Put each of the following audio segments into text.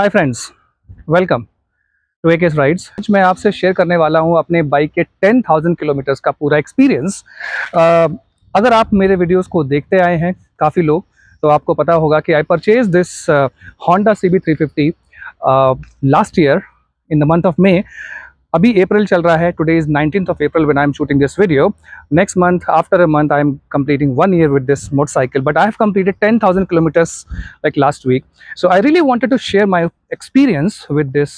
Hi friends, welcome to एकेस rides. आज मैं आपसे शेयर करने वाला हूं अपने बाइक के 10,000 किलोमीटर्स का पूरा एक्सपीरियंस। अगर आप मेरे वीडियोस को देखते आए हैं काफ़ी लोग, तो आपको पता होगा कि I purchase this Honda CB350 last year in the month of May. अभी अप्रैल चल रहा है, today is 19th of April when I'm shooting this video. Next month, after a month, I'm completing 1 year with this motorcycle, but I have completed 10,000 kilometers like last week. So I really wanted to share my experience with this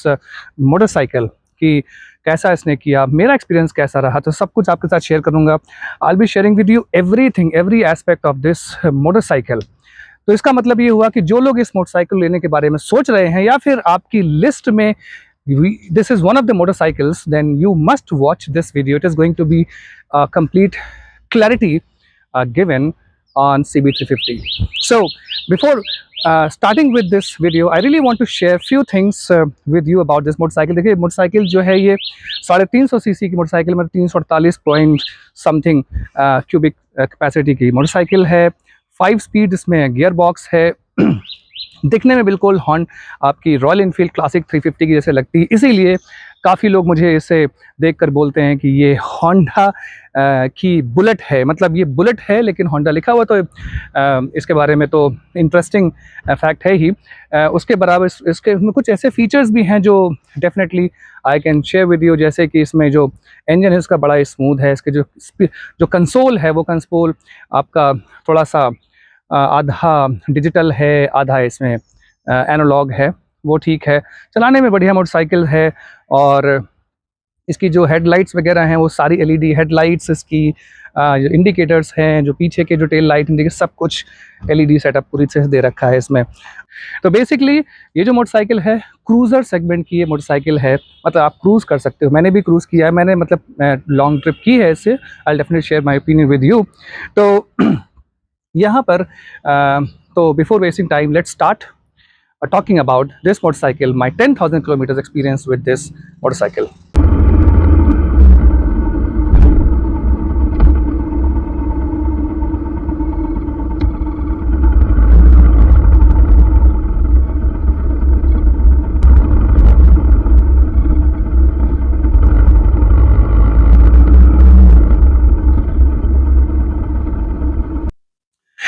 motorcycle कि कैसा इसने किया, मेरा experience कैसा रहा, तो सब कुछ आपके साथ शेयर करूंगा। I'll be sharing with you everything, every aspect of this motorcycle. तो इसका मतलब ये हुआ कि जो लोग इस मोटरसाइकिल लेने के बारे में सोच रहे हैं या फिर आपकी लिस्ट में this is one of the motorcycles, then you must watch this video. It is going to be complete clarity given on CB350. So before starting with this video, I really want to share few things with you about this motorcycle. देखिए motorcycle जो है ये 350 CC की motorcycle में 348 point something cubic capacity की motorcycle है। 5 speed इसमें gear box है। दिखने में बिल्कुल हॉर्न आपकी रॉयल इनफील्ड क्लासिक 350 की जैसे लगती है, इसीलिए काफ़ी लोग मुझे इसे देखकर बोलते हैं कि ये होंडा की बुलेट है। मतलब ये बुलेट है लेकिन होंडा लिखा हुआ, तो इसके बारे में तो इंटरेस्टिंग फैक्ट है ही। उसके बराबर इसके में कुछ ऐसे फीचर्स भी हैं जो definitely I can share with you, जैसे कि इसमें जो इंजन है इसका बड़ा स्मूथ है। इसके जो कंसोल है वो कंसोल आपका थोड़ा सा आधा डिजिटल है, आधा इसमें एनालॉग है, वो ठीक है। चलाने में बढ़िया मोटरसाइकिल है। और इसकी जो हेडलाइट्स वगैरह हैं वो सारी LED हेडलाइट्स, इसकी जो इंडिकेटर्स हैं, जो पीछे के जो टेल लाइट इंडिकेटर, सब कुछ LED सेटअप पूरी तरह से दे रखा है इसमें। तो बेसिकली ये जो मोटरसाइकिल है क्रूज़र सेगमेंट की ये मोटरसाइकिल है। मतलब आप क्रूज़ कर सकते हो, मैंने भी क्रूज़ किया है, मैंने मतलब लॉन्ग ट्रिप की है इससे। I definitely share my opinion with you. तो यहाँ पर तो before wasting time, let's start talking about this motorcycle, my 10,000 kilometers experience with this motorcycle.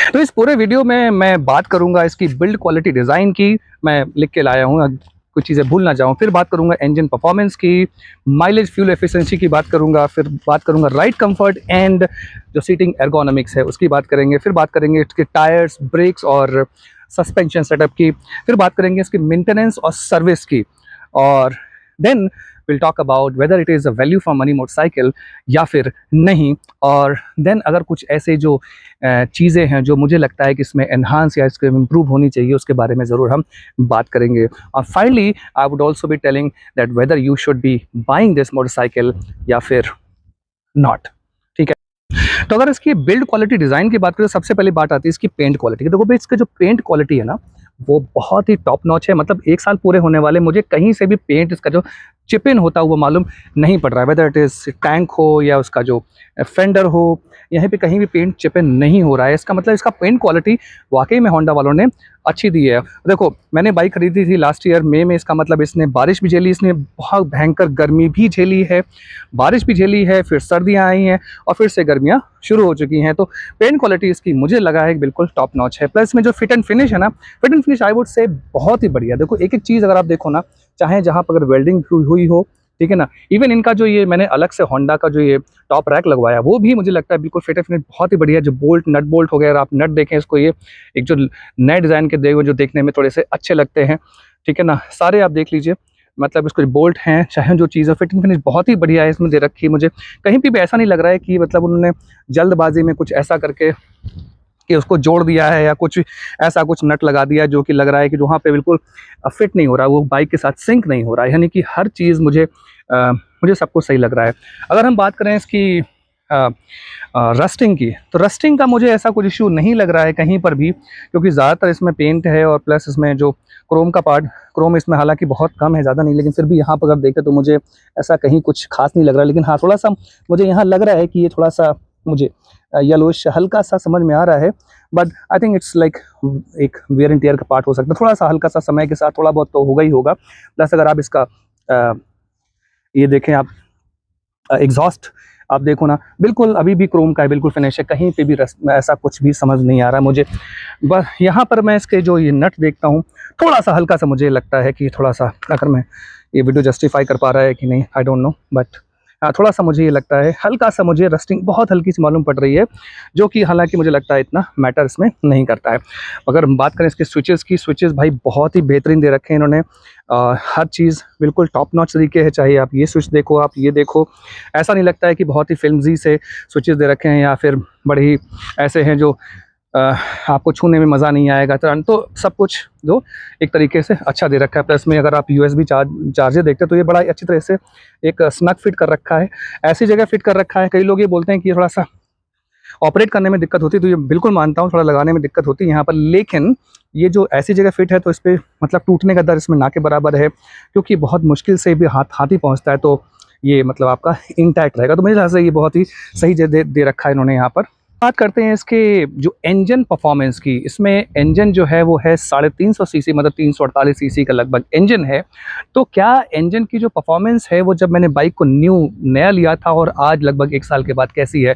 तो इस पूरे वीडियो में मैं बात करूंगा इसकी बिल्ड क्वालिटी, डिज़ाइन की। मैं लिख के लाया हूँ, कुछ चीज़ें भूल ना जाऊँ। फिर बात करूंगा इंजन परफॉर्मेंस की, माइलेज, फ्यूल एफिशिएंसी की बात करूंगा। फिर बात करूंगा राइड कंफर्ट एंड जो सीटिंग एर्गोनॉमिक्स है उसकी बात करेंगे। फिर बात करेंगे इसके टायर्स, ब्रेक्स और सस्पेंशन सेटअप की। फिर बात करेंगे इसकी मेंटेनेंस और सर्विस की। और then will talk about whether it is a value for money motorcycle या फिर नहीं। और देन अगर कुछ ऐसे जो चीज़ें हैं जो मुझे लगता है कि इसमें एनहांस या इसके इम्प्रूव होनी चाहिए, उसके बारे में ज़रूर हम बात करेंगे। और finally I would also be telling that whether you should be buying this motorcycle या फिर नॉट। ठीक है, तो अगर इसकी बिल्ड क्वालिटी, डिज़ाइन की बात करें, सबसे पहले बात आती है इसकी पेंट क्वालिटी की। देखो भाई, इसका जो पेंट क्वालिटी है ना वो बहुत ही टॉप नॉच है। मतलब 1 साल पूरे होने वाले, मुझे कहीं से भी पेंट इसका जो चिप इन होता हुआ मालूम नहीं पड़ रहा है। वेदर इट इज़ टैंक हो या उसका जो फेंडर हो, यहाँ पे कहीं भी पेंट चिप इन नहीं हो रहा है। इसका मतलब इसका पेंट क्वालिटी वाकई में होंडा वालों ने अच्छी दी है। देखो, मैंने बाइक खरीदी थी लास्ट ईयर मई में। इसका मतलब इसने बारिश भी झेली, इसने बहुत भयंकर गर्मी भी झेली है, बारिश भी झेली है, फिर सर्दियाँ आई हैं और फिर से गर्मियाँ शुरू हो चुकी हैं। तो पेंट क्वालिटी इसकी मुझे लगा है बिल्कुल टॉप नॉच है। प्लस में जो फिट एंड फिनिश है ना, fit and finish I would से बहुत ही बढ़िया। देखो, एक एक चीज़ अगर आप देखो ना, चाहे जहाँ पर अगर वेल्डिंग हुई हो, ठीक है ना, इवन इनका जो ये मैंने अलग से होंडा का जो ये टॉप रैक लगवाया वो भी मुझे लगता है बिल्कुल फिट एंड फिनिश बहुत ही बढ़िया। जो बोल्ट, नट बोल्ट हो गया, अगर आप नट देखें इसको, ये एक जो नए डिज़ाइन के देखो जो देखने में थोड़े से अच्छे लगते हैं, ठीक है ना, सारे आप देख लीजिए। मतलब इसको बोल्ट हैं, चाहे जो चीज़ है, फिट एंड फिनिश बहुत ही बढ़िया है इसमें दे रखी है। मुझे कहीं भी ऐसा नहीं लग रहा है कि मतलब उन्होंने जल्दबाजी में कुछ ऐसा करके कि उसको जोड़ दिया है या कुछ ऐसा कुछ नट लगा दिया जो कि लग रहा है कि वहाँ पे बिल्कुल फिट नहीं हो रहा, वो बाइक के साथ सिंक नहीं हो रहा है। यानी कि हर चीज़ मुझे सब कुछ सही लग रहा है। अगर हम बात करें इसकी रस्टिंग की, तो रस्टिंग का मुझे ऐसा कुछ इशू नहीं लग रहा है कहीं पर भी, क्योंकि ज़्यादातर इसमें पेंट है और प्लस इसमें जो क्रोम का पार्ट, क्रोम इसमें हालांकि बहुत कम है, ज़्यादा नहीं, लेकिन फिर भी यहाँ पर अगर देखें तो मुझे ऐसा कहीं कुछ खास नहीं लग रहा। लेकिन हाँ, थोड़ा सा मुझे यहाँ लग रहा है कि ये थोड़ा सा मुझे येलोइश हल्का सा समझ में आ रहा है, but I think it's like एक वेयर एंड टियर का पार्ट हो सकता है। थोड़ा सा हल्का सा समय के साथ थोड़ा बहुत तो होगा ही होगा। प्लस अगर आप इसका ये देखें आप एग्जॉस्ट आप देखो ना, बिल्कुल अभी भी क्रोम का है, बिल्कुल फिनिश है, कहीं पे भी ऐसा कुछ भी समझ नहीं आ रहा मुझे। बस यहाँ पर मैं इसके जो ये नट देखता हूँ, थोड़ा सा हल्का सा मुझे लगता है कि थोड़ा सा, अगर मैं ये वीडियो जस्टिफाई कर पा रहा है कि नहीं आई डोंट नो, बट थोड़ा सा मुझे ये लगता है, हल्का सा मुझे रस्टिंग बहुत हल्की सी मालूम पड़ रही है, जो कि हालांकि मुझे लगता है इतना मैटर इसमें नहीं करता है। अगर हम बात करें इसके स्विचेस की, स्विचेस भाई बहुत ही बेहतरीन दे रखे हैं इन्होंने। हर चीज़ बिल्कुल टॉप नॉच तरीके है, चाहे आप ये स्विच देखो, आप ये देखो, ऐसा नहीं लगता है कि बहुत ही फिल्मजी से स्विचेस दे रखे हैं या फिर बड़े ही ऐसे हैं जो आपको छूने में मज़ा नहीं आएगा। तो सब कुछ जो एक तरीके से अच्छा दे रखा है। प्लस में अगर आप USB चार्जर देखते हैं तो ये बड़ा ही अच्छी तरह से एक स्नग फिट कर रखा है, ऐसी जगह फिट कर रखा है। कई लोग ये बोलते हैं कि थोड़ा सा ऑपरेट करने में दिक्कत होती है, तो ये बिल्कुल मानता हूँ, थोड़ा लगाने में दिक्कत होती है यहाँ पर, लेकिन ये जो ऐसी जगह फिट है तो इस पर मतलब टूटने का दर इसमें ना के बराबर है, क्योंकि बहुत मुश्किल से भी हाथ ही पहुँचता है, तो ये मतलब आपका इंटैक्ट रहेगा। तो मेरे हिसाब से ये बहुत ही सही जगह दे रखा है इन्होंने यहाँ पर। बात करते हैं इसके जो इंजन परफॉर्मेंस की। इसमें इंजन जो है वो है 350 सीसी, मतलब 348 सीसी का लगभग इंजन है। तो क्या इंजन की जो परफॉर्मेंस है वो जब मैंने बाइक को नया लिया था और आज लगभग 1 साल के बाद कैसी है,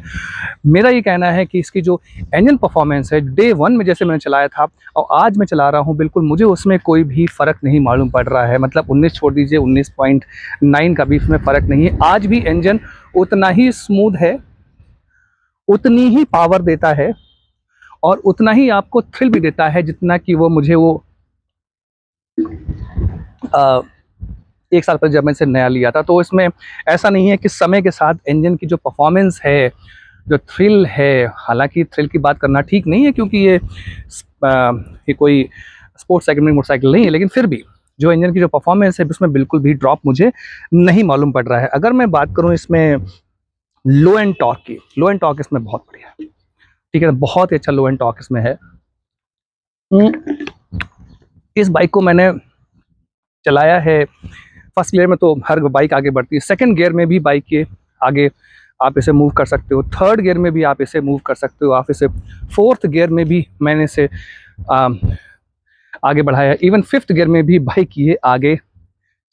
मेरा ये कहना है कि इसकी जो इंजन परफॉर्मेंस है, डे 1 में जैसे मैंने चलाया था और आज मैं चला रहा हूँ, बिल्कुल मुझे उसमें कोई भी फ़र्क नहीं मालूम पड़ रहा है। मतलब 19 छोड़ दीजिए, 19.9 का भी इसमें फ़र्क नहीं है। आज भी इंजन उतना ही स्मूथ है, उतनी ही पावर देता है और उतना ही आपको थ्रिल भी देता है जितना कि वो मुझे वो 1 साल पहले जब मैं इसे नया लिया था। तो इसमें ऐसा नहीं है कि समय के साथ इंजन की जो परफॉर्मेंस है, जो थ्रिल है, हालांकि थ्रिल की बात करना ठीक नहीं है क्योंकि ये कोई स्पोर्ट्स सेगमेंट मोटरसाइकिल नहीं है, लेकिन फिर भी जो इंजन की जो परफॉर्मेंस है उसमें बिल्कुल भी ड्रॉप मुझे नहीं मालूम पड़ रहा है। अगर मैं बात करूँ इसमें लो एंड टॉर्क की, लो एंड टॉर्क इसमें बहुत बढ़िया है, ठीक है, बहुत ही अच्छा लो एंड टॉर्क इसमें है। इस बाइक को मैंने चलाया है, फर्स्ट गियर में तो हर बाइक आगे बढ़ती है, सेकंड गियर में भी बाइक के आगे आप इसे मूव कर सकते हो, थर्ड गियर में भी आप इसे मूव कर सकते हो, आप इसे फोर्थ गियर में भी मैंने इसे आगे बढ़ाया, इवन फिफ्थ गियर में भी बाइक ये आगे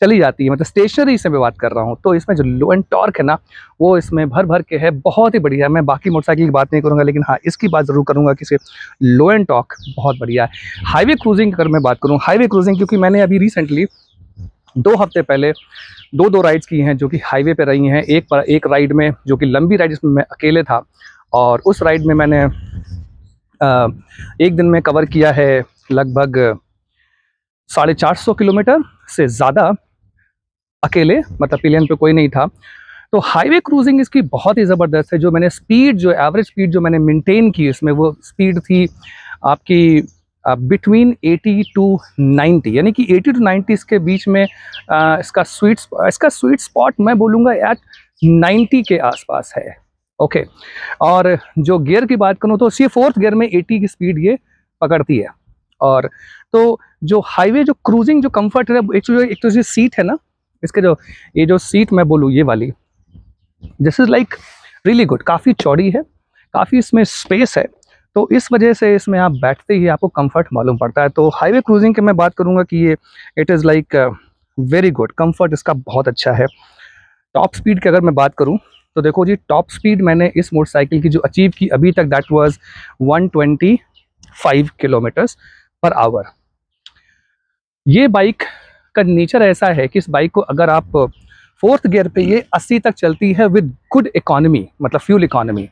चली जाती है, मतलब स्टेशनरी से मैं बात कर रहा हूँ। तो इसमें जो लो एंड टॉर्क है ना, वो इसमें भर भर के है, बहुत ही बढ़िया है। मैं बाकी मोटरसाइकिल की बात नहीं करूँगा, लेकिन हाँ इसकी बात ज़रूर करूँगा कि इसे लो एंड टॉर्क बहुत बढ़िया है। हाईवे क्रूजिंग अगर मैं बात करूँ, हाईवे क्रूजिंग, क्योंकि मैंने अभी रिसेंटली 2 हफ्ते पहले दो राइड्स की हैं जो कि हाईवे पे रही हैं। एक राइड में जो कि लंबी राइड, जिसमें मैं अकेले था, और उस राइड में मैंने एक दिन में कवर किया है लगभग 450 किलोमीटर से ज़्यादा अकेले, मतलब पिलियन पे कोई नहीं था। तो हाईवे क्रूजिंग इसकी बहुत ही ज़बरदस्त है। जो मैंने स्पीड, जो एवरेज स्पीड जो मैंने मेंटेन की इसमें, वो स्पीड थी आपकी बिटवीन 80 टू 90, यानी कि 80 टू 90 इसके बीच में इसका स्वीट स्पॉट मैं बोलूँगा एट 90 के आसपास है। ओके, और जो गियर की बात करूँ तो ये फोर्थ गियर में 80 की स्पीड ये पकड़ती है। और तो जो हाईवे जो क्रूजिंग जो कंफर्ट है, एक तो जो सीट है ना, इसके जो ये जो सीट मैं बोलूँ ये वाली, this is like really good, काफ़ी चौड़ी है, काफ़ी इसमें स्पेस है, तो इस वजह से इसमें आप बैठते ही आपको कंफर्ट मालूम पड़ता है। तो हाईवे क्रूजिंग की मैं बात करूँगा कि ये it is like very good, comfort इसका बहुत अच्छा है। टॉप स्पीड की अगर मैं बात करूँ तो देखो जी, टॉप स्पीड मैंने इस मोटरसाइकिल की जो अचीव की अभी तक, that was 125 kilometres per hour. ये बाइक का नेचर ऐसा है कि इस बाइक को अगर आप फोर्थ गियर पे, ये 80 तक चलती है विद गुड इकोनॉमी, मतलब fuel economy.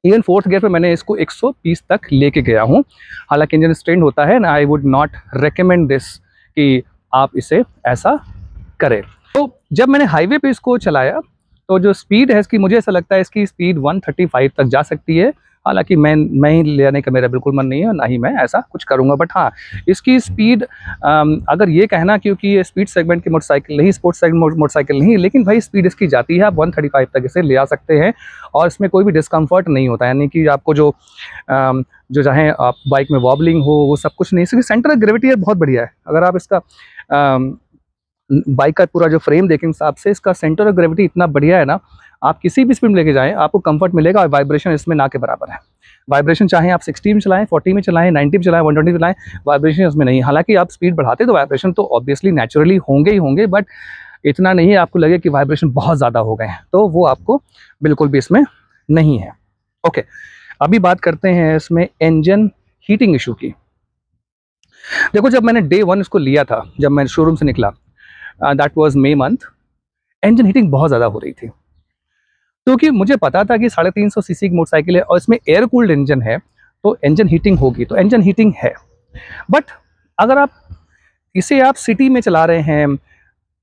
Even fourth gear पे मैंने इसको 130 तक लेके गया हूँ। हालांकि इंजन स्ट्रेंड होता है ना, I would not recommend this कि आप इसे ऐसा करें। तो जब मैंने हाईवे पे इसको चलाया तो जो स्पीड है इसकी, मुझे ऐसा लगता है इसकी स्पीड 135 तक जा सकती है। हालांकि मैं ही लेने का मेरा बिल्कुल मन नहीं है, ना ही मैं ऐसा कुछ करूंगा, बट हाँ इसकी स्पीड, अगर ये कहना क्योंकि ये स्पीड सेगमेंट की मोटरसाइकिल नहीं, स्पोर्ट्स सेगमेंट मोटरसाइकिल नहीं, लेकिन भाई स्पीड इसकी जाती है, आप 135 तक इसे ले आ सकते हैं और इसमें कोई भी डिस्कम्फर्ट नहीं होता। यानी कि आपको जो चाहे आप बाइक में वॉबलिंग हो, वो सब कुछ नहीं। इसकी सेंटर ऑफ ग्रेविटी है बहुत बढ़िया है। अगर आप इसका बाइक का पूरा जो फ्रेम देखें हिसाब से, इसका सेंटर ऑफ ग्रेविटी इतना बढ़िया है ना, आप किसी भी स्पीड में लेके जाएं आपको कंफर्ट मिलेगा, और वाइब्रेशन इसमें ना के बराबर है। वाइब्रेशन चाहे आप 60 में चलाएं, 40 में चलाएं, 90 में चलाएं, 120 में चलाएं, वाइब्रेशन इसमें नहीं। हालांकि आप स्पीड बढ़ाते तो वाइब्रेशन तो ऑब्वियसली नेचुरली होंगे ही होंगे, बट इतना नहीं है आपको लगे कि वाइब्रेशन बहुत ज़्यादा हो गए हैं, तो वो आपको बिल्कुल भी इसमें नहीं है। ओके, अभी बात करते हैं इसमें इंजन हीटिंग इशू की। देखो, जब मैंने डे 1 इसको लिया था, जब मैं शोरूम से निकला, that was May month, engine heating बहुत ज़्यादा हो रही थी, क्योंकि मुझे पता था कि 350 सीसी की मोटरसाइकिल है और इसमें एयर कूल्ड इंजन है, तो इंजन हीटिंग होगी, तो इंजन हीटिंग है। बट अगर आप इसे आप सिटी में चला रहे हैं,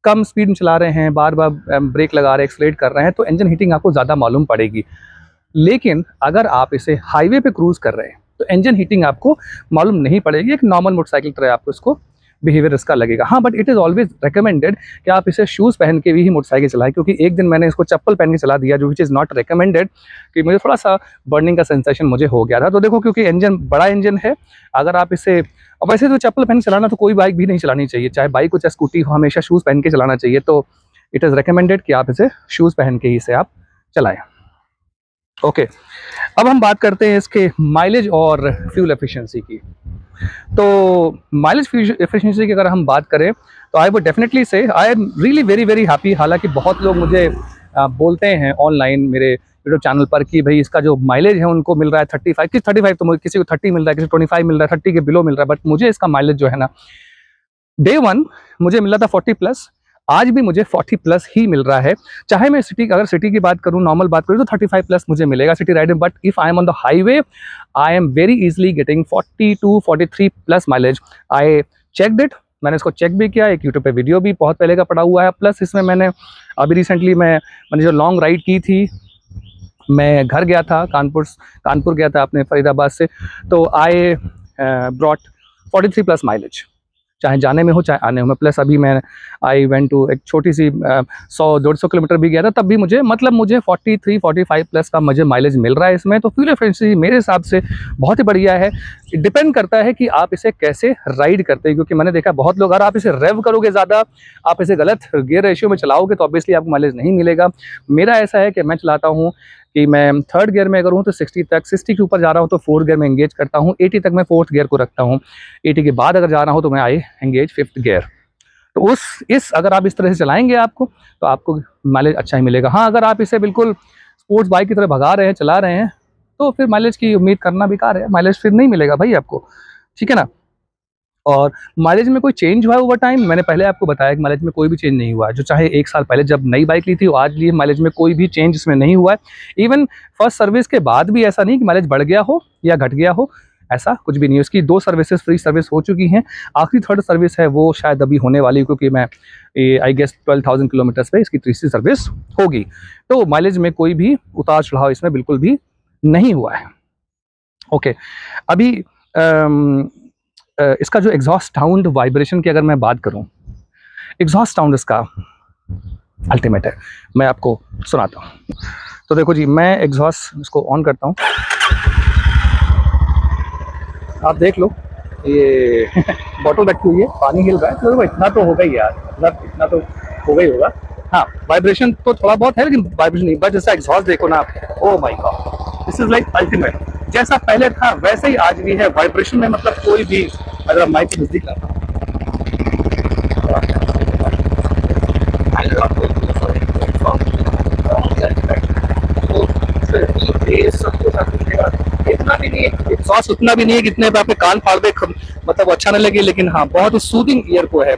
कम स्पीड में चला रहे हैं, बार बार ब्रेक लगा रहे हैं, एक्सलेट कर रहे हैं, तो इंजन हीटिंग आपको ज़्यादा मालूम पड़ेगी। लेकिन अगर आप इसे हाईवे पे क्रूज़ कर रहे हैं तो इंजन हीटिंग आपको मालूम नहीं पड़ेगी, एक नॉर्मल मोटरसाइकिल तरह आपको इसको बिहेवियर इसका लगेगा। हाँ, but it is always recommended कि आप इसे शूज़ पहन के भी ही मोटरसाइकिल चलाएं, क्योंकि एक दिन मैंने इसको चप्पल पहन के चला दिया, जो विच इज़ नॉट रिकमेंडेड, कि मुझे थोड़ा सा बर्निंग का सेंसेशन मुझे हो गया था। तो देखो, क्योंकि इंजन बड़ा इंजन है, अगर आप इसे, अब वैसे तो चप्पल पहन के चलाना तो कोई बाइक भी नहीं चलानी चाहिए, चाहे बाइक हो चाहे स्कूटी हो, हमेशा शूज़ पहन के चलाना चाहिए। तो इट इज़ रिकमेंडेड कि आप इसे शूज़ पहन के ही इसे आप चलाएं। ओके, अब हम बात करते हैं इसके माइलेज और फ्यूल एफिशिएंसी की। तो माइलेज फ्यूल एफिशिएंसी की अगर हम बात करें तो आई वुड डेफिनेटली से I am really very very happy. हालांकि बहुत लोग मुझे बोलते हैं ऑनलाइन मेरे यूट्यूब चैनल पर कि भाई इसका जो माइलेज है उनको मिल रहा है 35, 35 तो किसी को 30 मिल रहा है, किसी को 25 मिल रहा है, 30 के बिलो मिल रहा है, बट मुझे इसका माइलेज जो है ना, डे 1 मुझे मिला था 40 प्लस, आज भी मुझे 40 प्लस ही मिल रहा है। चाहे मैं सिटी, अगर सिटी की बात करूं, नॉर्मल बात करूं, तो 35 प्लस मुझे मिलेगा सिटी राइड में, but if I am on the highway I am very easily getting 42 43 plus mileage. I checked it, मैंने इसको चेक भी किया, एक यूट्यूब पे वीडियो भी बहुत पहले का पड़ा हुआ है, प्लस इसमें मैंने अभी रिसेंटली मैंने जो लॉन्ग राइड की थी, मैं घर गया था, कानपुर गया था अपने फरीदाबाद से, तो आई ब्रॉट 43 प्लस माइलेज, चाहे जाने में हो चाहे आने में। प्लस अभी मैं आई वेंट टू एक छोटी सी 100-150 किलोमीटर भी गया था, तब भी मुझे 43 45 प्लस का मुझे माइलेज मिल रहा है इसमें। तो फ्यूल एफिशिएंसी मेरे हिसाब से बहुत ही बढ़िया है। डिपेंड करता है कि आप इसे कैसे राइड करते हैं, क्योंकि मैंने देखा बहुत लोग, अगर आप इसे रेव करोगे ज़्यादा, आप इसे गलत गियर रेशियो में चलाओगे, तो ऑब्वियसली आपको माइलेज नहीं मिलेगा। मेरा ऐसा है कि मैं चलाता हूँ कि मैं थर्ड गियर में अगर हूँ तो 60 के ऊपर जा रहा हूँ तो फोर्थ गियर में एंगेज करता हूँ, 80 तक मैं फोर्थ गियर को रखता हूँ, 80 के बाद अगर जा रहा हूँ तो मैं आई एंगेज फिफ्थ गियर। तो अगर आप इस तरह से चलाएंगे तो आपको माइलेज अच्छा ही मिलेगा। हाँ, अगर आप इसे बिल्कुल स्पोर्ट्स बाइक की तरह भगा रहे हैं, चला रहे हैं, तो फिर माइलेज की उम्मीद करना बेकार है, माइलेज फिर नहीं मिलेगा भाई आपको, ठीक है ना। और माइलेज में कोई चेंज हुआ है ओवर टाइम, मैंने पहले आपको बताया कि माइलेज में कोई भी चेंज नहीं हुआ है। जो चाहे 1 साल पहले जब नई बाइक ली थी, वो आज लिए, माइलेज में कोई भी चेंज इसमें नहीं हुआ है। इवन फर्स्ट सर्विस के बाद भी ऐसा नहीं कि माइलेज बढ़ गया हो या घट गया हो, ऐसा कुछ भी नहीं है। उसकी 2 सर्विसेज फ्री सर्विस हो चुकी हैं, आखिरी थर्ड सर्विस है वो शायद अभी होने वाली है, क्योंकि मैं आई गेस 12,000 किलोमीटर्स पे इसकी तीसरी सर्विस होगी। तो माइलेज में कोई भी उतार चढ़ाव इसमें बिल्कुल भी नहीं हुआ है। ओके, अभी इसका जो एग्जॉस्ट साउंड वाइब्रेशन की अगर मैं बात करूं, एग्जॉस्ट साउंड इसका अल्टीमेट है, मैं आपको सुनाता हूं। तो देखो जी, मैं एग्जॉस्ट इसको ऑन करता हूं, आप देख लो, ये बॉटल रखी हुई है, पानी हिल रहा है, तो इतना तो होगा ही यार, मतलब इतना तो होगा ही होगा। हाँ, वाइब्रेशन तो थोड़ा बहुत है, लेकिन वाइब्रेशन नहीं, बट जैसा एग्जॉस्ट देखो ना आप, oh my God, this is like ultimate. जैसा पहले था वैसे ही आज भी है, वाइब्रेशन में मतलब कोई भी, अगर आप माइक के नजदीक लाता हूं, इतना भी नहीं है, एग्जॉस्ट उतना भी नहीं है कितने पे आपके कान फाड़ दे, मतलब अच्छा ना लगे, लेकिन हाँ बहुत ही सूदिंग ईयर को है।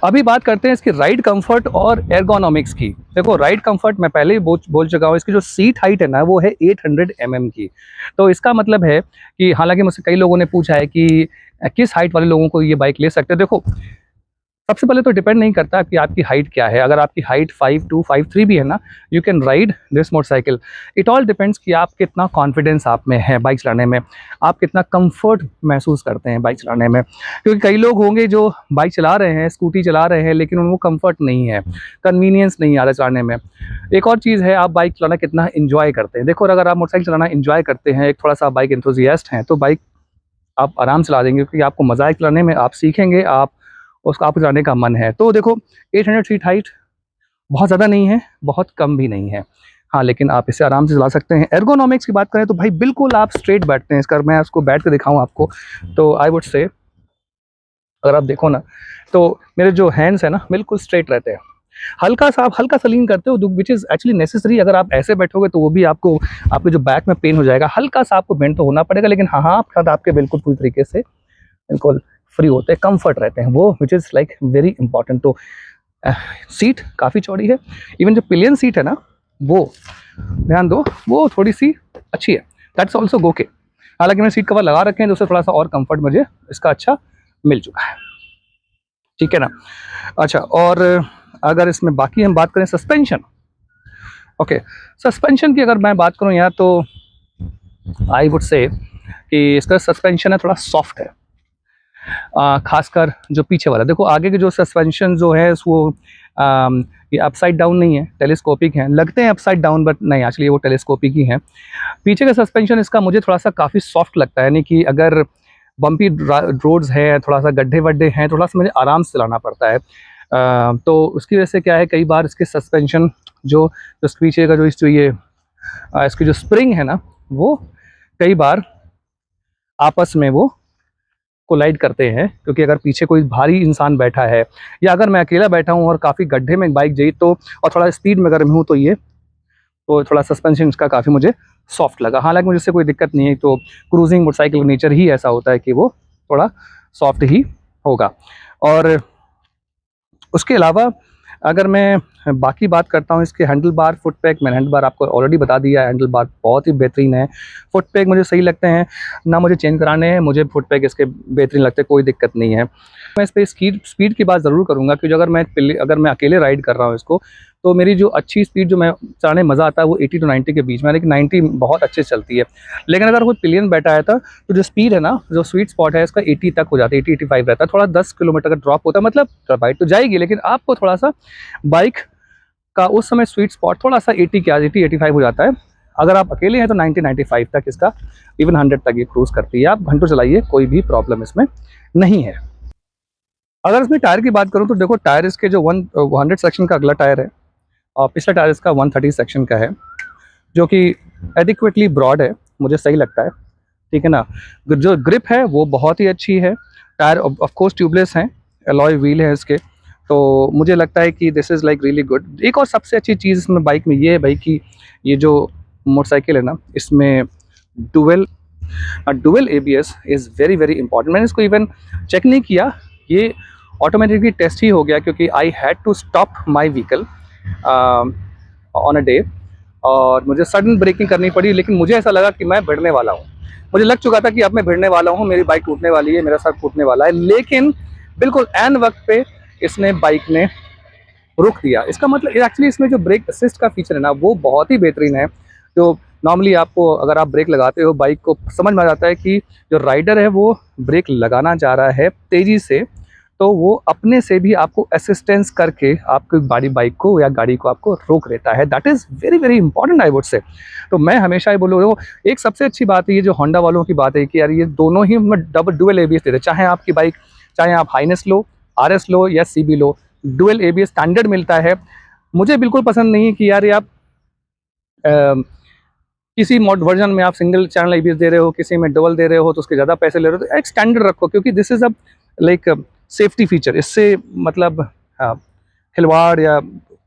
अभी बात करते हैं इसकी राइड कंफर्ट और एर्गोनॉमिक्स की। देखो, राइड कंफर्ट मैं पहले ही बोल चुका हूँ, इसकी जो सीट हाइट है ना वो है 800 mm की। तो इसका मतलब है कि, हालांकि मुझसे कई लोगों ने पूछा है कि किस हाइट वाले लोगों को ये बाइक ले सकते हैं। देखो, सबसे पहले तो डिपेंड नहीं करता कि आपकी हाइट क्या है। अगर आपकी हाइट 5'2", 5'3" भी है ना, you can ride this motorcycle. It all depends कि आप कितना कॉन्फिडेंस आप में है बाइक चलाने में, आप कितना कंफर्ट महसूस करते हैं बाइक चलाने में। क्योंकि कई लोग होंगे जो बाइक चला रहे हैं, स्कूटी चला रहे हैं, लेकिन उनको कंफर्ट नहीं है, कन्वीनियंस नहीं आ रहा चलाने में। एक और चीज़ है, आप बाइक चलाना कितना इन्जॉय करते हैं। देखो, अगर आप मोटरसाइकिल चलाना इन्जॉय करते हैं, एक थोड़ा सा बाइक एंथुजियास्ट हैं, तो बाइक आप आराम चला देंगे, क्योंकि आपको मजा है चलाने में, आप सीखेंगे, आप उसका आपको चलाने का मन है। तो देखो, 800 फीट हाइट, बहुत ज़्यादा नहीं है, बहुत कम भी नहीं है। हाँ, लेकिन आप इसे आराम से चला सकते हैं। एर्गोनॉमिक्स की बात करें तो भाई बिल्कुल आप स्ट्रेट बैठते हैं। इसका मैं उसको बैठ के दिखाऊँ आपको तो आई वुड से, अगर आप देखो ना तो मेरे जो हैंड्स है ना बिल्कुल स्ट्रेट रहते हैं। हल्का सा आप हल्का सा लीन करते हो, विच इज़ एक्चुअली नेसेसरी। अगर आप ऐसे बैठोगे तो वो भी आपको, आपके जो बैक में पेन हो जाएगा। हल्का सा आपको बेंड तो होना पड़ेगा, लेकिन हाँ हाँ, आप आपके बिल्कुल पूरी तरीके से बिल्कुल फ्री होते हैं, कंफर्ट रहते हैं वो, which is like very important. तो सीट काफ़ी चौड़ी है। इवन जो पिलियन सीट है ना, वो ध्यान दो, वो थोड़ी सी अच्छी है। That's also okay. हालांकि मैंने सीट कवर लगा रखे हैं तो उससे थोड़ा सा और कंफर्ट मुझे इसका अच्छा मिल चुका है। ठीक है ना। अच्छा, और अगर इसमें बाकी हम बात करें सस्पेंशन, ओके, सस्पेंशन की अगर मैं बात करूं यहाँ तो आई वुड से कि इसका सस्पेंशन है थोड़ा सॉफ्ट है। खासकर जो पीछे वाला, देखो आगे के जो सस्पेंशन जो है वो ये अपसाइड डाउन नहीं है, टेलीस्कोपिक हैं। लगते हैं अपसाइड डाउन बट नहीं, एक्चुअली वो टेलीस्कोपिक ही हैं। पीछे का सस्पेंशन इसका मुझे थोड़ा सा काफ़ी सॉफ्ट लगता है, यानी कि अगर बम्पी रोड्स है, थोड़ा सा गड्ढे वड्ढे हैं, थोड़ा सा मुझे आराम से चलाना पड़ता है। तो उसकी वजह से क्या है, कई बार इसके सस्पेंशन जो जो पीछे का जो ये इसकी जो स्प्रिंग है ना, वो कई बार आपस में वो कोलाइड करते हैं। क्योंकि अगर पीछे कोई भारी इंसान बैठा है या अगर मैं अकेला बैठा हूँ और काफ़ी गड्ढे में बाइक गई तो, और थोड़ा स्पीड में अगर मैं हूँ तो ये, तो थोड़ा सस्पेंशन इसका काफ़ी मुझे सॉफ्ट लगा। हालांकि मुझे इससे कोई दिक्कत नहीं है, तो क्रूजिंग मोटरसाइकिल का नेचर ही ऐसा होता है कि वो थोड़ा सॉफ्ट ही होगा। और उसके अलावा अगर मैं बाकी बात करता हूँ इसके हैंडल बार, फुट पैक, मैंने हैंडल बार आपको ऑलरेडी बता दिया है। हैंडल बार बहुत ही बेहतरीन है। फुट पैक मुझे सही लगते हैं, ना मुझे चेंज कराने हैं, मुझे फुट पैक इसके बेहतरीन लगते हैं, कोई दिक्कत नहीं है। मैं इस पर स्पीड की बात ज़रूर करूँगा, क्योंकि अगर मैं अकेले राइड कर रहा हूँ इसको, तो मेरी जो अच्छी स्पीड जो मैं चलाने मज़ा आता है वो 80 to 90 के बीच में, लेकिन 90 बहुत अच्छे से चलती है। लेकिन अगर कोई पिलियन बैठा है तो जो स्पीड है ना, जो स्वीट स्पॉट है इसका 80 तक हो जाता है, 80-85 रहता है। थोड़ा 10 किलोमीटर का ड्रॉप होता है, मतलब बाइक तो जाएगी लेकिन आपको थोड़ा सा बाइक का उस समय स्वीट स्पॉट थोड़ा सा 80 के 80-85 हो जाता है। अगर आप अकेले हैं तो 90-95 तक इसका, इवन 100 तक ये क्रूज करती है। आप घंटों चलाइए, कोई भी प्रॉब्लम इसमें नहीं है। अगर इसमें टायर की बात करूं तो देखो, टायर इसके जो 100 सेक्शन का अगला टायर है और पिछला टायर इसका 130 सेक्शन का है, जो कि एडिक्वेटली ब्रॉड है, मुझे सही लगता है। ठीक है ना। जो ग्रिप है वो बहुत ही अच्छी है। टायर ऑफ कोर्स ट्यूबलेस हैं, अलॉय व्हील है इसके, तो मुझे लगता है कि this is like really good. एक और सबसे अच्छी चीज़ इसमें बाइक में ये है भाई कि ये जो मोटरसाइकिल है ना, इसमें dual ABS is very very important. मैंने इसको इवन चेक नहीं किया, ये ऑटोमेटिकली टेस्ट ही हो गया, क्योंकि I had to stop my vehicle on a day और मुझे सडन ब्रेकिंग करनी पड़ी। लेकिन मुझे ऐसा लगा कि मैं भिड़ने वाला हूँ, मुझे लग चुका था कि अब मैं भिड़ने वाला हूँ, मेरी बाइक टूटने वाली है, मेरा सर टूटने वाला है। लेकिन बिल्कुल एन वक्त पे इसने बाइक ने रुक दिया। इसका मतलब एक्चुअली इसमें जो ब्रेक असिस्ट का फीचर है ना, वो बहुत ही बेहतरीन है। जो नॉर्मली आपको अगर आप ब्रेक लगाते हो, बाइक को समझ में आ जाता है कि जो राइडर है वो ब्रेक लगाना चाह रहा है तेज़ी से, तो वो अपने से भी आपको असिस्टेंस करके आपकी बड़ी बाइक को या गाड़ी को आपको रोक देता है। That is very very important I would से। तो मैं हमेशा ही बोलूँ, एक सबसे अच्छी बात है ये जो होंडा वालों की बात है कि यार ये दोनों ही डुअल ABS देते हैं। चाहे आपकी बाइक, चाहे आप हाइनेस लो, RS लो या CB लो, डुअल ABS स्टैंडर्ड मिलता है। मुझे बिल्कुल पसंद नहीं है कि यार ये आप किसी मॉड वर्जन में आप सिंगल चैनल ABS दे रहे हो, किसी में डबल दे रहे हो तो उसके ज़्यादा पैसे ले रहे हो। तो एक स्टैंडर्ड रखो, क्योंकि this is a like safety feature. इससे मतलब खिलवाड़ या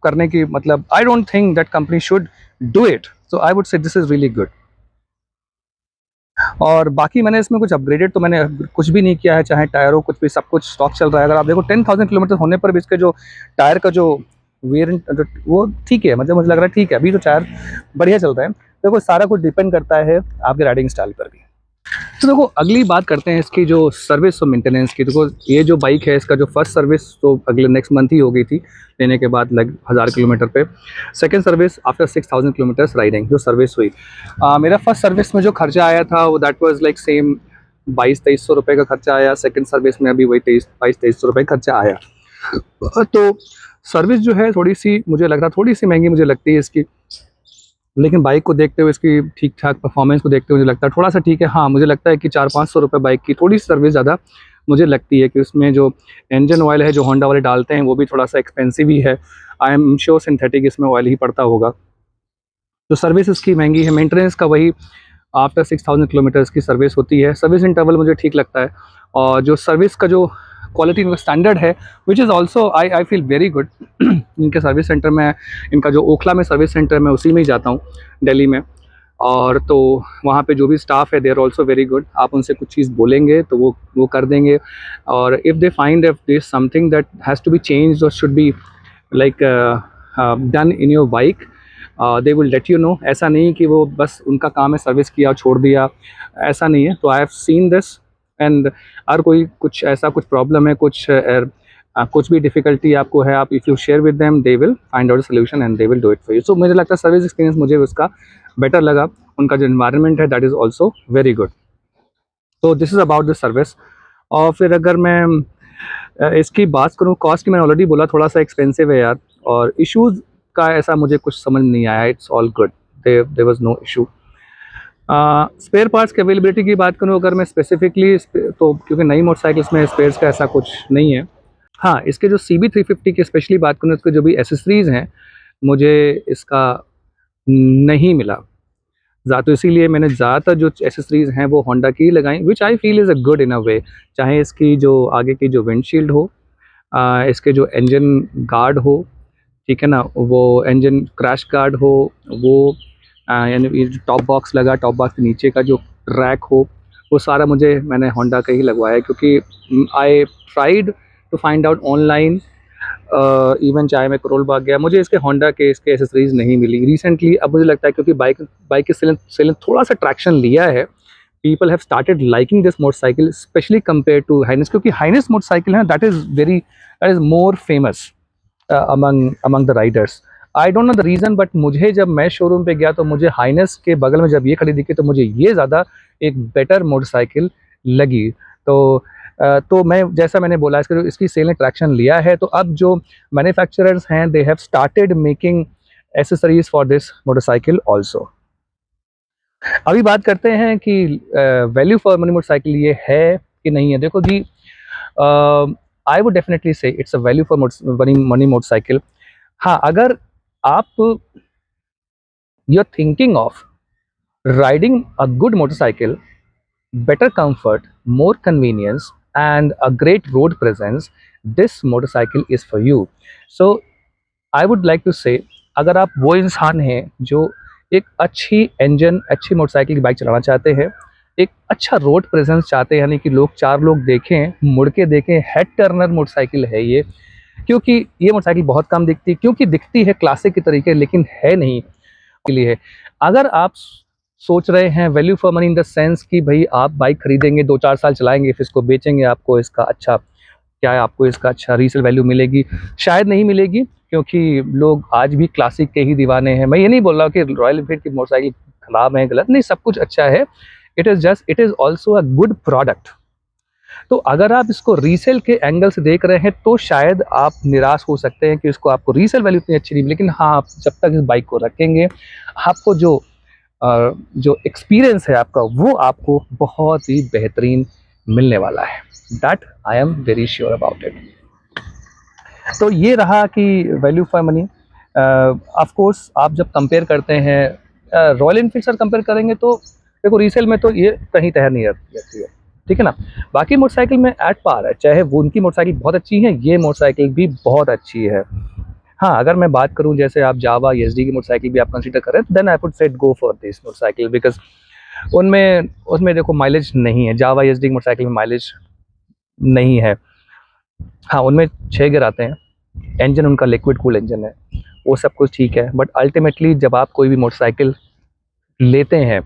करने की, मतलब I don't think that company should do it. So I would से दिस इज़ रियली गुड। और बाकी मैंने इसमें कुछ अपग्रेडेड तो मैंने कुछ भी नहीं किया है, चाहे टायरों कुछ भी, सब कुछ स्टॉक चल रहा है। अगर आप देखो 10,000 किलोमीटर होने पर भी इसके जो टायर का जो वेरिएंट वो ठीक है, मतलब मुझे लग रहा है ठीक है, अभी तो टायर बढ़िया चल रहा है। देखो सारा कुछ डिपेंड करता है आपके राइडिंग स्टाइल पर भी। तो देखो अगली बात करते हैं इसकी जो सर्विस और मेंटेनेंस की। देखो ये जो बाइक है इसका जो फर्स्ट सर्विस तो अगले नेक्स्ट मंथ ही हो गई थी लेने के बाद, लग 1000 किलोमीटर पे। Second service after 6000 kilometres riding जो सर्विस हुई। मेरा फर्स्ट सर्विस में जो खर्चा आया था वो दैट वाज लाइक सेम 2200-2300 रुपये का खर्चा आया। सेकंड सर्विस में अभी वही 2200-2300 रुपये खर्चा आया। तो सर्विस जो है थोड़ी सी मुझे लग रहा, थोड़ी सी महंगी मुझे लगती है इसकी, लेकिन बाइक को देखते हुए, इसकी ठीक ठाक परफॉर्मेंस को देखते हुए मुझे लगता है थोड़ा सा ठीक है। हाँ, मुझे लगता है कि 400-500 रुपये बाइक की थोड़ी सी सर्विस ज़्यादा मुझे लगती है कि उसमें जो इंजन ऑयल है जो होंडा वाले डालते हैं वो भी थोड़ा सा एक्सपेंसिव ही है। आई एम श्योर सिंथेटिक इसमें ऑयल ही पड़ता होगा। तो सर्विस इसकी महंगी है। मेंटेनेंस का वही आफ्टर 6000 किलोमीटर्स की सर्विस होती है। सर्विस इंटरवल मुझे ठीक लगता है, और जो सर्विस का जो क्वालिटी इनका स्टैंडर्ड है which is also I feel very good. इनके सर्विस सेंटर में, इनका जो ओखला में सर्विस सेंटर है मैं उसी में ही जाता हूँ दिल्ली में, और तो वहाँ पे जो भी स्टाफ है they are also very good. आप उनसे कुछ चीज़ बोलेंगे तो वो कर देंगे, और if they find if there something that has to be changed और should be like done in your bike, they will let you know. ऐसा नहीं कि वो बस उनका काम है सर्विस किया और छोड़ दिया, ऐसा नहीं है। तो I have seen this, and अगर कोई कुछ ऐसा कुछ प्रॉब्लम है, कुछ भी डिफ़िकल्टी आपको है, आप if you share with them they will find out solution and they will do it for you. So मुझे लगता है सर्विस एक्सपीरियंस मुझे उसका बेटर लगा। उनका जो एनवायरनमेंट है that is also very good. तो this is about the service. और फिर अगर मैं इसकी बात करूँ कॉस्ट की, मैंने ऑलरेडी बोला थोड़ा सा एक्सपेंसिव है यार, और इश्यूज़ का ऐसा मुझे कुछ समझ नहीं आया। It's all good, there was no issue. Spare parts की अवेलेबिलिटी की बात करूँ अगर मैं स्पेसिफिकली, तो क्योंकि नई मोटरसाइकिल्स में स्पेयर्स का ऐसा कुछ नहीं है। हाँ, इसके जो CB350 की स्पेशली बात करूँ, इसके जो भी एसेसरीज़ हैं मुझे इसका नहीं मिला। तो इसीलिए मैंने ज़्यादातर जो एसेसरीज़ हैं वो होंडा की लगाई, which I feel is a good in a way. चाहे इसकी जो आगे की जो विंडशील्ड हो, इसके जो इंजन गार्ड हो, ठीक है ना, वो इंजन क्रैश गार्ड हो, वो यानी ये जो टॉप बॉक्स लगा, टॉप बॉक्स के नीचे का जो रैक हो, वो सारा मैंने होंडा का ही लगवाया है। क्योंकि I tried to find out online, even चाहे मैं करोल बाग गया, मुझे इसके एसेसरीज़ नहीं मिली रिसेंटली। अब मुझे लगता है क्योंकि बाइक के सेल थोड़ा सा ट्रैक्शन लिया है, people have started liking this motorcycle specially compare to Highness, क्योंकि हाइनेस मोटरसाइकिल है that is more famous among the riders. I don't know the reason, but मुझे जब मैं शोरूम पे गया तो मुझे हाइनेस के बगल में जब ये खड़ी दिखी तो मुझे ये ज़्यादा एक बेटर मोटरसाइकिल लगी। तो मैं, जैसा मैंने बोला, इसकी सेल ने ट्रैक्शन लिया है, तो अब जो मैन्युफैक्चरर्स हैं they have started making accessories for this motorcycle also. अभी बात करते हैं कि वैल्यू फॉर मनी मोटरसाइकिल ये है कि नहीं है। देखो जी, I would definitely say it's a value for money motorcycle. हाँ, अगर आप you are thinking of riding a good motorcycle, better comfort, more convenience, and a great road presence, this motorcycle is for you. So I would like to say, अगर आप वो इंसान हैं जो एक अच्छी मोटरसाइकिल की बाइक चलाना चाहते हैं, एक अच्छा रोड प्रेजेंस चाहते हैं, यानी कि चार लोग देखें, मुड़ के देखें, हेड टर्नर मोटरसाइकिल है ये। क्योंकि ये मोटरसाइकिल बहुत कम दिखती, क्योंकि दिखती है क्लासिक के तरीके लेकिन है नहीं के लिए। अगर आप सोच रहे हैं value for money in the sense कि भाई आप बाइक खरीदेंगे, 2-4 साल चलाएंगे, फिर इसको बेचेंगे, आपको इसका अच्छा क्या है, आपको इसका अच्छा रीसेल वैल्यू मिलेगी, शायद नहीं मिलेगी, क्योंकि लोग आज भी क्लासिक के ही दीवाने हैं। मैं ये नहीं बोल रहा कि रॉयल एनफील्ड की मोटरसाइकिल खराब है, गलत नहीं, सब कुछ अच्छा है। It is also a good product. तो अगर आप इसको रीसेल के एंगल से देख रहे हैं तो शायद आप निराश हो सकते हैं कि इसको आपको रीसेल वैल्यू इतनी अच्छी नहीं मिली। लेकिन हाँ, आप जब तक इस बाइक को रखेंगे, आपको जो एक्सपीरियंस है आपका, वो आपको बहुत ही बेहतरीन मिलने वाला है। That I am very sure about it. तो ये रहा कि value for money. Of course आप जब कंपेयर करते हैं रॉयल एनफील्ड सर कंपेयर करेंगे तो देखो रीसेल में तो ये कहीं तैयार नहीं रहती है, ठीक है ना। बाकी मोटरसाइकिल में एट पार है, चाहे वो उनकी मोटरसाइकिल बहुत अच्छी है, ये मोटरसाइकिल भी बहुत अच्छी है। हाँ, अगर मैं बात करूँ जैसे आप जावा एसडी की मोटरसाइकिल भी आप कंसीडर करें, then I would say go for this motorcycle, because उसमें देखो माइलेज नहीं है। जावा एसडी की मोटरसाइकिल में माइलेज नहीं है। हाँ, उनमें 6 गियर आते हैं, इंजन उनका लिक्विड कूल इंजन है, वो सब कुछ ठीक है। बट अल्टीमेटली जब आप कोई भी मोटरसाइकिल लेते हैं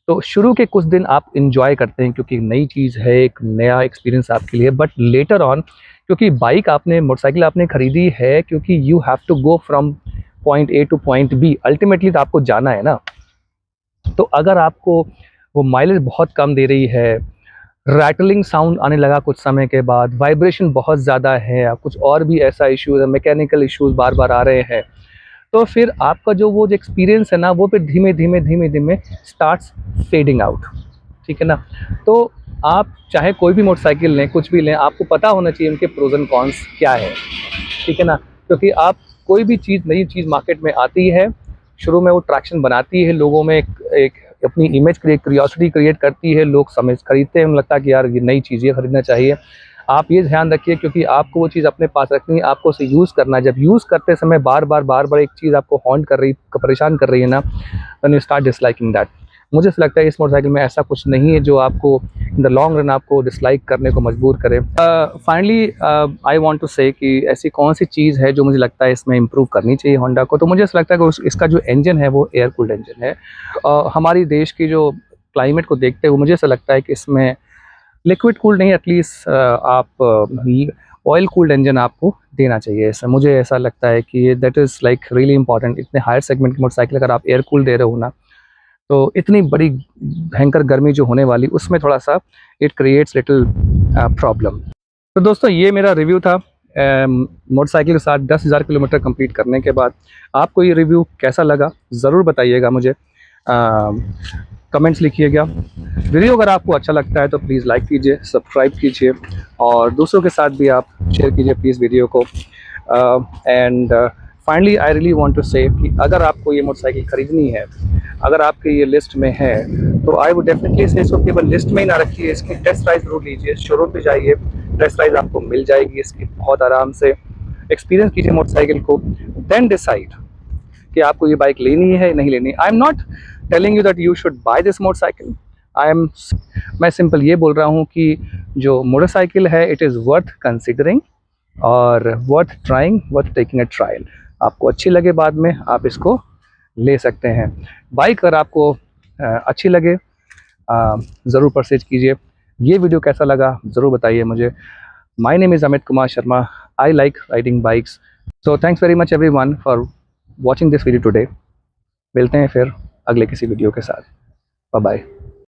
तो शुरू के कुछ दिन आप इंजॉय करते हैं, क्योंकि नई चीज़ है, एक नया एक्सपीरियंस आपके लिए। बट लेटर ऑन, क्योंकि मोटरसाइकिल आपने खरीदी है क्योंकि you have to go from point A to point B, ultimately तो आपको जाना है ना। तो अगर आपको वो माइलेज बहुत कम दे रही है, रैटलिंग साउंड आने लगा कुछ समय के बाद, वाइब्रेशन बहुत ज़्यादा है, कुछ और भी ऐसा इश्यूज़ है, मैकेनिकल इश्यूज़ बार बार आ रहे हैं, तो फिर आपका जो एक्सपीरियंस है ना, वो फिर धीमे धीमे स्टार्ट्स फेडिंग आउट, ठीक है ना। तो आप चाहे कोई भी मोटरसाइकिल लें, कुछ भी लें, आपको पता होना चाहिए उनके प्रोज एंड कॉन्स क्या है, ठीक है ना। क्योंकि आप कोई भी चीज़, नई चीज़ मार्केट में आती है, शुरू में वो ट्रैक्शन बनाती है, लोगों में एक अपनी इमेज क्यूरियोसिटी क्रिएट करती है, लोग समझ खरीदते हैं, उन्हें लगता है कि यार ये नई चीज़, ये खरीदना चाहिए। आप ये ध्यान रखिए, क्योंकि आपको वो चीज़ अपने पास रखनी है, आपको उसे यूज़ करना है। जब यूज़ करते समय बार बार एक चीज़ आपको हॉन्ट कर रही, परेशान कर रही है ना, then you start disliking that. मुझे ऐसा लगता है इस मोटरसाइकिल में ऐसा कुछ नहीं है जो आपको इन द लॉन्ग रन आपको डिसलाइक करने को मजबूर करे। Finally I want to say कि ऐसी कौन सी चीज़ है जो मुझे लगता है इसमें इम्प्रूव करनी चाहिए होंडा को। तो मुझे ऐसा लगता है कि इसका जो इंजन है वो एयर कूल्ड इंजन है। हमारी देश की जो क्लाइमेट को देखते हुए मुझे ऐसा लगता है कि इसमें लिक्विड कूल्ड नहीं, एटलीस्ट आप ऑयल कूल्ड इंजन आपको देना चाहिए। ऐसा मुझे ऐसा लगता है कि that is like really important. इतने हायर सेगमेंट की मोटरसाइकिल अगर आप एयर कूल दे रहे हो ना, तो इतनी बड़ी भयंकर गर्मी जो होने वाली, उसमें थोड़ा सा इट क्रिएट्स लिटिल प्रॉब्लम। तो दोस्तों, ये मेरा रिव्यू था मोटरसाइकिल के साथ 10,000 किलोमीटर कंप्लीट करने के बाद। आपको ये रिव्यू कैसा लगा ज़रूर बताइएगा मुझे, कमेंट्स लिखिएगा। वीडियो अगर आपको अच्छा लगता है तो प्लीज़ लाइक कीजिए, सब्सक्राइब कीजिए, और दूसरों के साथ भी आप शेयर कीजिए प्लीज़ वीडियो को। And finally I really want to say कि अगर आपको ये मोटरसाइकिल ख़रीदनी है, अगर आपके ये लिस्ट में है, तो आई वुड डेफिनेटली से इसको केवल लिस्ट में ही ना रखिए, इसकी टेस्ट ड्राइव ज़रूर लीजिए। शोरूम पे जाइए, टेस्ट ड्राइव आपको मिल जाएगी इसकी, बहुत आराम से एक्सपीरियंस कीजिए मोटरसाइकिल को, देन डिसाइड कि आपको ये बाइक लेनी है नहीं लेनी। I am not telling you that you should by this motorcycle. मैं सिंपल ये बोल रहा हूँ कि जो मोटरसाइकिल है इट इज़ वर्थ कंसिडरिंग और worth trying, worth taking a trial. आपको अच्छी लगे बाद में आप इसको ले सकते हैं। बाइक अगर आपको अच्छी लगे ज़रूर परचेज कीजिए। ये वीडियो कैसा लगा ज़रूर बताइए मुझे। My name is Amit Kumar Sharma. I like riding bikes. So thanks very much everyone for watching this video today. मिलते हैं फिर अगले किसी वीडियो के साथ। Bye bye.